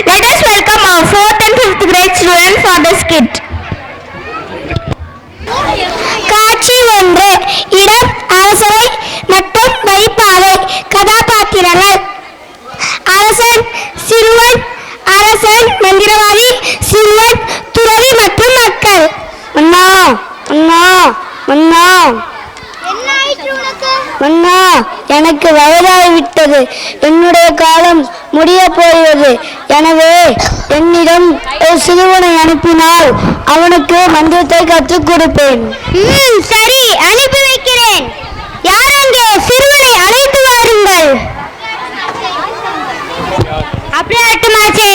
Let us welcome our 4th and 5th grade students for the skit. காட்சி 1. இடம் அரசவை மற்றும் வைப்பாவை. கதாபாத்திரங்கள்: அரசன், சிறுவன், அரசன், மந்திரவாதி, சிறுவன், துறவி மற்றும் மக்கள். மன்னா மன்னா மன்னா மன்னா, எனக்கு வயதாகிவிட்டது. என்னுடைய காலம் முடிய போகிறது. எனவே என்னிடம் ஒரு சிறுவனை அனுப்பினால் அவனுக்கு மந்திரத்தை கற்றுக் கொடுப்பேன். சரி, அனுப்பி வைக்கிறேன். யார் அங்கே? சிறுவனை அழைத்து வாருங்கள். அப்படியே ஆட்டுமாச்சே.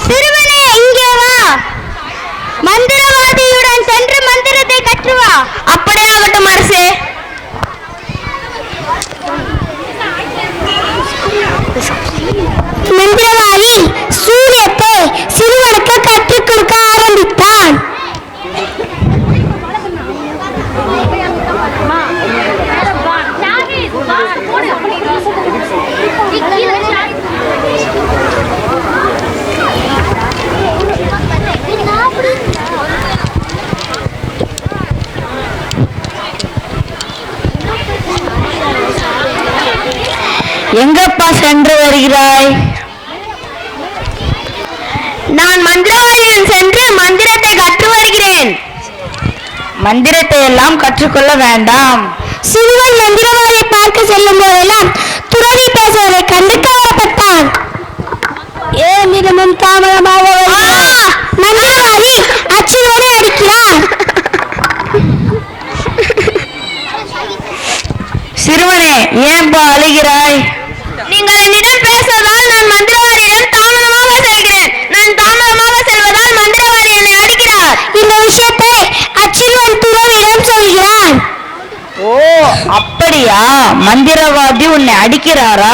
சிறுவனே, இங்கே வா. மந்திரவாதியுடன் சென்று மந்திரத்தை கற்றுவா. அப்படியே ஆகட்டும் அரசே. மந்திரவாதி சூரியத்தை சிறுவனுக்கு கற்றுக் கொடுக்க ஆரம்பித்தான். எங்கப்பா சென்று வருகிறாய்? நான் மந்திரவாதியுடன் சென்று மந்திரத்தை கற்று வருகிறேன். மந்திரத்தை எல்லாம் கற்றுக்கொள்ள வேண்டாம். சிறுவன் மந்திரவாதியை பார்க்க செல்லும் போதெல்லாம் துறவி பேசுவதை கண்டு கவலைப்பட்டான். ஏன் தினமும் தாமதமாக மந்திரவாதி அச்சுவோடு அடிக்கிறான். சிறுவனே, ஏன்பா அழுகிறாய்? நீங்கள் என்னிடம் பேசுவதால் நான் மந்திரவாதியிடம் தாமதமாக செல்கிறேன். நான் தாமதமாக செல்வதால் மந்திரவாதி என்னை அடிக்கிறார். இந்த விஷயத்தை அச்சிறுவன் துறவியிடம் சொல்கிறான். ஓ, அப்படியா? மந்திரவாதி உன்னை அடிக்கிறாரா?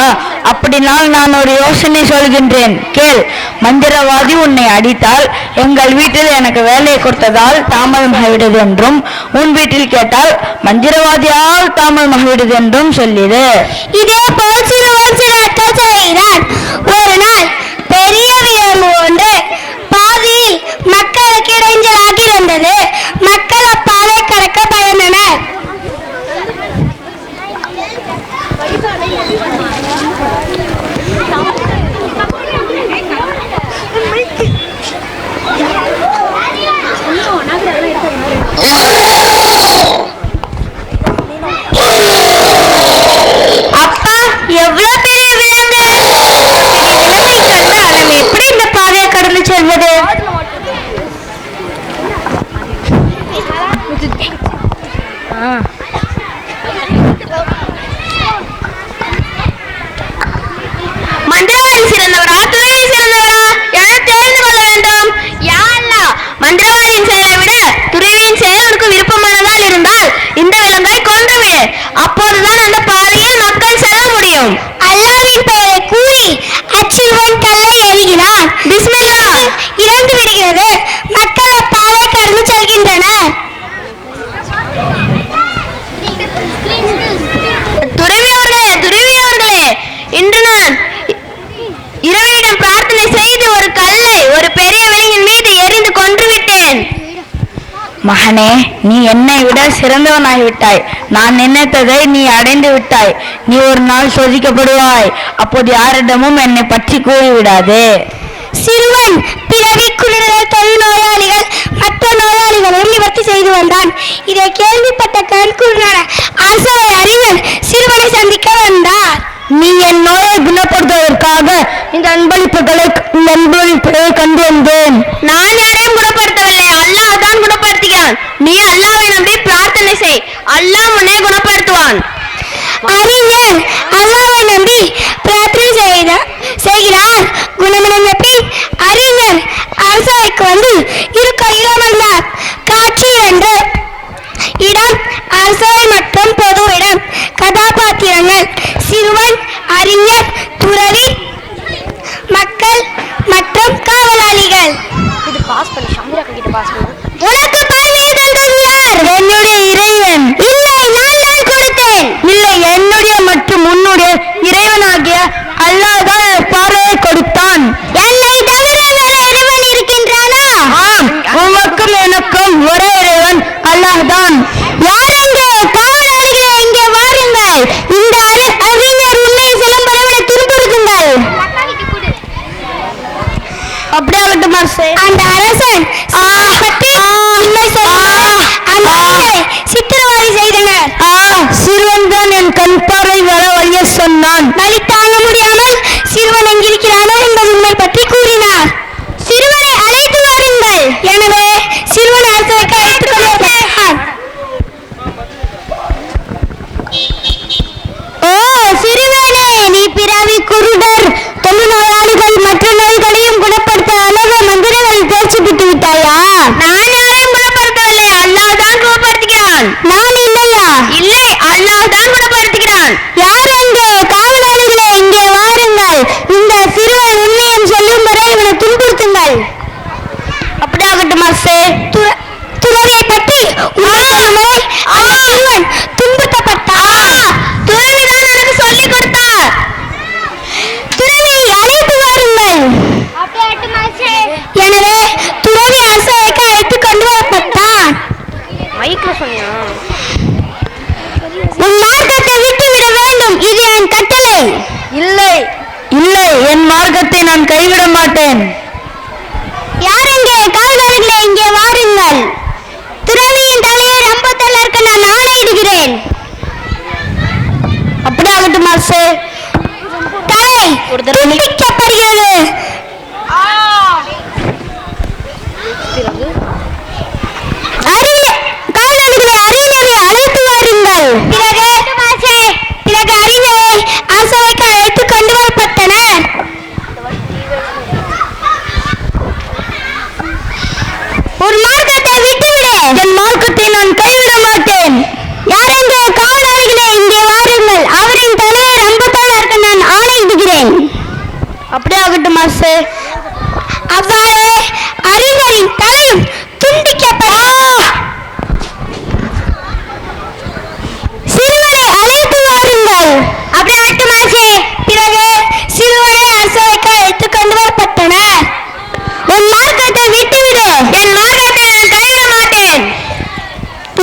அப்படினால் நான் ஒரு யோசனை சொல்கின்றேன், கேள். மந்திரவாதி உன்னை அடித்தால் எங்கள் வீட்டில் எனக்கு வேலையை கொடுத்ததால் தாமதமாகிவிடுது என்றும், உன் வீட்டில் கேட்டால் மந்திரவாதியால் தாமதமாகிவிடுது என்றும் சொல்லிடு. இதே போல் சிறுவன் சில நாட்கள் செய்கிறான். ஒரு நாள் பெரிய விலங்கு ஒன்று பாதி மக்களுக்கு இடைஞ்சலாகி இருந்தது. மக்கள் அப்பாலை கடக்க பயந்தனர். அப்பா, எவ்வளவு பெரிய விலங்கு! விலங்கை கண்டால் நம்ம எப்படி இந்த பாதையை கடந்து செல்வது? மந்திரவாதி சிறந்தவரா, துறவி சிறந்தவரா என தெரிந்து கொள்ள வேண்டும். யா அல்லாஹ், மந்திரவாதியின் செயலை விட துறவியின் செயல் உனக்கு விருப்பமானதால் இருந்தால் இந்த விலங்கை கொன்றுவிடு. அப்போதுதான் அந்த பாதையில் மக்கள் செல்ல முடியும். அல்லாஹ்வின் பெயரை கூறி அச்சிறுவன் கல்லை எறிகிறான். பிஸ்மில்லாஹ், இறந்து விடுகிறது. மக்கள் அப்பாதை கடந்து செல்கின்றனர். துறவியவர்களே, இன்று நான் இறைவனிடம் பிரார்த்தனை செய்து ஒரு கல்லை ஒரு பெரிய விலங்கின் மீது எறிந்து கொன்றுவிட்டேன். மகனே, நீ என்னை விட சிறந்தவனாகிவிட்டாய். நான் நினைத்ததை நீ அடைந்து விட்டாய். நீ ஒரு நாள் சோதிக்கப்படுவாய். அப்போது யாரிடமும் என்னை பற்றி கூறிவிடாதே. சிறுவன் பிறவி குளிர்கள், தொழுநோயாளிகள், மற்ற நோயாளிகளையும் நிவர்த்தி செய்து வந்தான். இதை கேள்விப்பட்ட கண்குருடான அரசவை அறிஞர் சிறுவனை சந்திக்க வந்தார். நீ என் நோயை குணப்படுத்துவதற்காக இந்த அன்பளிப்புகளை கண்டு வந்தேன். நான் யாரையும் குணப்படுத்தவில்லை, அல்லாஹ் தான் குணப்படுத்துகிறான். நீ அல்லாஹ்வை நம்பி பிரார்த்தனை செய், அல்லாஹ் உன்னை குணப்படுத்துவான். அறிஞர் அல்லாஹ்வை நம்பி பிரார்த்தனை செய்கிறார். குணமடைந்த பின் அறிஞர் அரசவைக்கு வந்து இரு கையில் அமர்ந்தார். காட்சி 2. இடம் அரசவை மற்றும் பொது இடம். கதாபாத்திரங்கள்: சிறுவன், அறிஞர், துறவி, மக்கள் மற்றும் காவலாளிகள். உனக்கு பார்வையை தந்தது யார்? என்னுடைய இறைவன். இல்லை, நான் கொடுத்தேன். இல்லை, என்னுடைய மற்றும் உன்னுடைய இறைவனாகிய குணப்படுத்துகிறான். நான் இல்லையா? இல்லை, அல்லாஹ் தான் குணப்படுத்துகிறான். யார் அங்கே? காவலாளிகளே, இங்கே வாருங்கள். இந்த சிறுவன் உண்மையம் சொல்லும் வரை இவனை துன்புறுத்துங்கள். அப்படியாகட்டும் மாஸ்டர். துறவியை பற்றி சிறுவன் துன்புறுத்தப்பட்டார். துறவிதான் எனக்கு சொல்லிக் கொடுத்தார். துறவியை அழைத்து வாருங்கள். எனவே துறவி அரசவைக்கு அழைத்து கொண்டு வரப்பட்டான். உன் மார்க்கத்தை விட்டுவிட வேண்டும், இது என் கட்டளை. இல்லை இல்லை, என் மார்க்கத்தை நான் கைவிட மாட்டேன். யார் எங்கே? காவலாளிகளே, இங்கே வாருங்கள். துறவியின் தலையை ரம்பத்தலருக்கு நான் ஆணையிடுகிறேன். அப்படியாகட்டும் மாஸ்டர். தலை துண்டிக்கப்படுகிறது. காவலாளிகளை அறிஞரை அழைத்து வாருங்கள். பிறகு அறிஞரை அரசவைக்கு அழைத்து கொண்டு வரப்பட்டனர். ஒரு மார்க்கத்தை விட்டுவிட. என் மார்க்கத்தை நான் கைவிட மாட்டேன். யார் எங்கே? காவலாளிகளே, இங்கே வாருங்கள். அவரின் தலையை ரம்பத்தாளருக்கு நான் ஆணையிடுகிறேன். அப்படியாகட்டும் மாஸ்டர். அவ்வாறே அறிஞரின் தலையும் துண்டிக்கப்படும். சிறுவனை அழைத்து வாருங்கள். அப்படியாகட்டும் மாஸ்டர். பிறகு சிறுவனை அரசவைக்கு அழைத்து கொண்டு வரப்பட்டனர். உன் மார்க்கத்தை விட்டுவிடு. என் மார்க்கத்தை நான் கைவிட மாட்டேன்.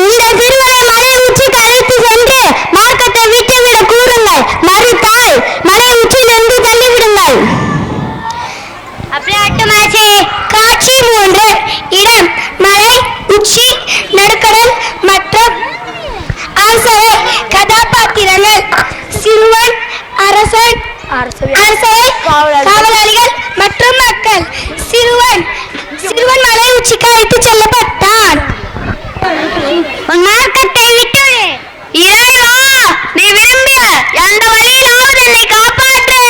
இந்த சிறுவனை மலை உச்சிக்கு அழைத்து சென்று மார்க்கத்தை விட்டுவிட கூறுங்கள். மறுத்தால் மலை உச்சியிலிருந்து தள்ளிவிடுங்கள். காட்சி 3. இடம் மலை உச்சி, நடுக்கடல் மற்றும் அரசவை. கதாபாத்திரங்கள் சிறுவன், அரசன், அரசவை, காவலாளிகள் மற்றும் மக்கள். சிறுவன் மலை உச்சிக்கு அழைத்து செல்லப்பட்டான். மார்க்கத்தை விட்டுவிடு. இறைவா, நீ விரும்பிய எந்த வழியிலாவது என்னை காப்பாற்று.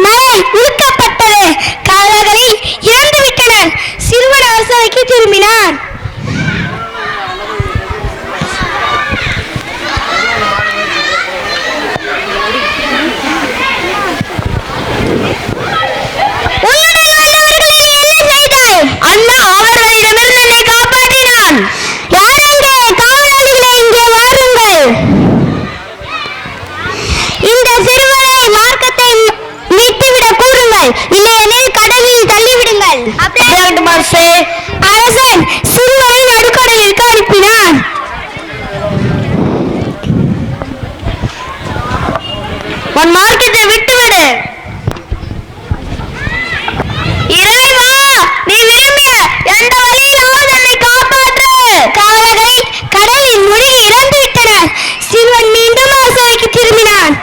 மலை உருக்கப்பட்டது. காவலர்களில் இறந்து விட்டனர். சிறுவன் அரசவைக்கு திரும்பினான். அல்லாஹ் அவர்களிடமிருந்து என்னை காப்பாற்றினான். யார் எங்கே? காவலாளிகளே, இங்கே வாருங்கள். இந்த சிறுவனை மார்க்கத்தை மீட்டுவிட கூறுங்கள். இல்லையெனில் கடலில் தள்ளிவிடுங்கள். அரசன் சிறுவனை நடுக்கடலிற்கு அனுப்பினான். உன் மார்க்கத்தை விட்டுவிடு. இறைவா, நீ விரும்பிய எந்த வழியிலாவது என்னை காப்பாற்று. காவலர்கள் கடலில் மூழ்கி இறந்து விட்டனர். சிறுவன் மீண்டும் அரசவைக்கு திரும்பினான்.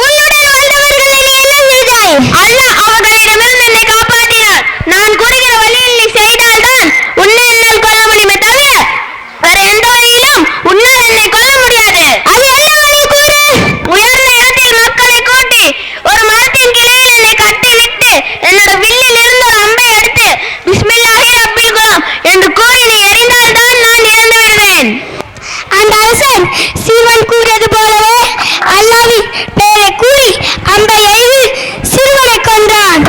உன்னுடன் வந்தவர்களை நீ என்ன செய்தாய்? அல்லாஹ் அவர்களிடமிருந்து என்னை காப்பாற்றினான். நான் கூறுகிற வழியில் நீ செய்தால்தான் உன்னை என்னால் கொல்ல முடியுமே தவிர வேற எந்த வழியிலும் உன்னால் என்னை கொல்ல முடியாது. அது என்ன வழி கூறு? உயர்ந்த இடத்தில் மக்களை கூட்டி ஒரு மரத்தின் கிளையில் என்னை கட்டி விட்டு என்னோட வில்லில் இருந்து ஒரு அம்பை எடுத்து பிஸ்மில்லாஹி ரப்பில் குலாம் என்று கூறி நீ எறிந்தால்தான் நான் இறந்து விடுவேன். அந்த அரசன் சிறுவன் கூறியது போலவே அல்லாஹ்வின் பெயரை கூறி அம்பை எய்து சிறுவனை கொன்றான்.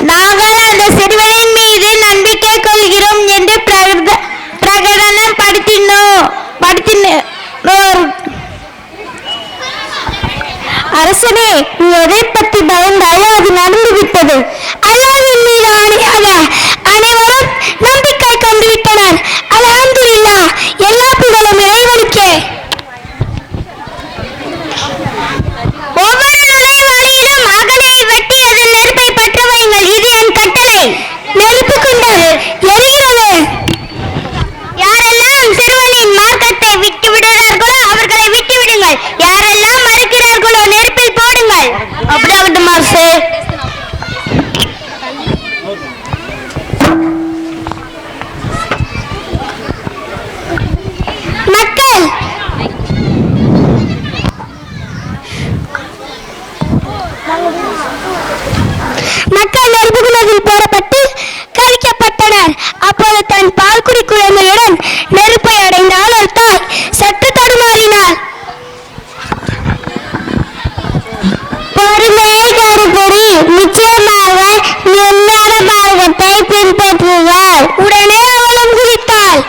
நாங்கள் அந்த சிறுவனின் மீது நம்பிக்கை கொள்கிறோம் என்று பிரகடனம் படுத்தினோம். அரசனே, நீ எதை பற்றி பயந்தாயோ அது நடந்துவிட்டது. அல்லாஹ்வின் மீது ஆணையாக அனைவரும் நம்பிக்கை கொண்டு விட்டனர். அல்ஹம்துலில்லாஹ், எல்லா புகழும் இறைவனுக்கே. ஒவ்வொரு நுழைவாளியிலும் அகழியை வெட்டி அதன் நெருப்பை பற்ற வையுங்கள். இது என் கட்டளை. நெருப்பு கொண்டு எரிகிறது. யாரெல்லாம் சிறுவனின் மார்க்கத்தை விட்டு விடுகிறார்களோ அவர்களை விட்டு விடுங்கள். யாரெல்லாம் மறுக்கிறார்களோ நெருப்பில் போடுங்கள். அப்படியாகட்டும் மாஸ்டர். அதில் போடப்பட்டு கவிக்கப்பட்டனர். அப்போது தன் பால்குடி குழந்தையுடன் நெருப்பை அடைந்தால் ஒரு தாய் சற்று தடுமாறினாள். பொறுமை கருப்பொறி, நிச்சயமாக உண்மையான மார்க்கத்தை பின்பற்றுவாள். உடனே அவளும் குதித்தாள்.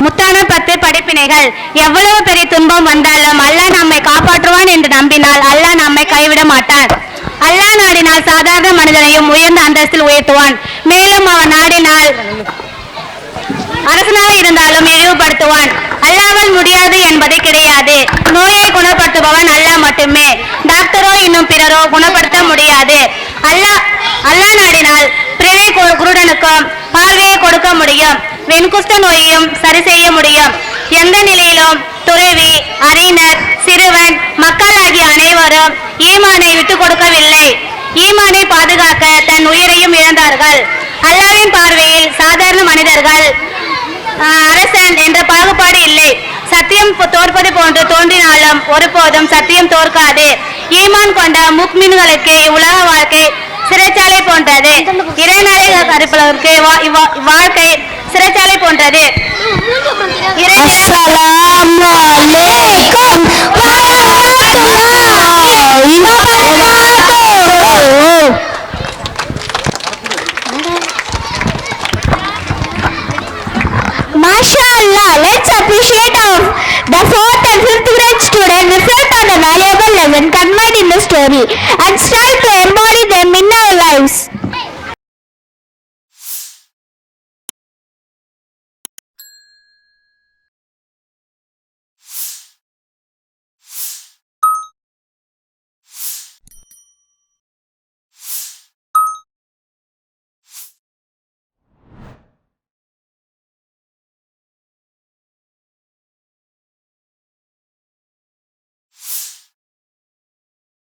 முத்தான 10 படிப்பினைகள். எவ்வளவு பெரிய துன்பம் வந்தாலும் அல்லாஹ் நம்மை காப்பாற்றுவான் என்று நம்பினால் அல்லாஹ் நம்மை கைவிட மாட்டான். அல்லாஹ் நாடினால் சாதாரண மனிதனையும் உயர்ந்த அந்தஸ்தில் உயர்த்துவான். மேலும் அவன் நாடினால் அரசனாக இருந்தாலும் இழிவுபடுத்துவான். அல்லாமல் முடியாது என்பது கிடையாது. நோயை குணப்படுத்துபவன் அல்லாஹ் மட்டுமே. டாக்டரோ இன்னும் பிறரோ குணப்படுத்த முடியாது. அல்லாஹ் நாடினால் பிறரை குருடனுக்கும் பார்வையை கொடுக்க முடியும். வெண்குஷ்ட நோயையும் சரி செய்ய முடியும். எந்த நிலையிலும் துறவி, அறிஞர், சிறுவன், மக்கள் ஆகிய அனைவரும் ஈமானை விட்டுக் கொடுக்கவில்லை. ஈமானை பாதுகாக்க தன் உயிரையும் இழந்தார்கள். அல்லாஹ்வின் பார்வையில் சாதாரண மனிதர்கள், அரசன் என்ற பாகுபாடு இல்லை. சத்தியம் தோற்பது போன்று தோன்றினாலும் ஒருபோதும் சத்தியம் தோற்காது. ஈமான் கொண்ட முக்மின்களுக்கு உலக வாழ்க்கை சிறைச்சாலை போன்றது. இறைநடை கருப்பவர்களுக்கு வாழ்க்கை சிறைச்சாலை போன்றது. MashaAllah, let's appreciate the 4th and 5th grade student reflect on the valuable lesson conveyed in the story and strive to embody them in our lives.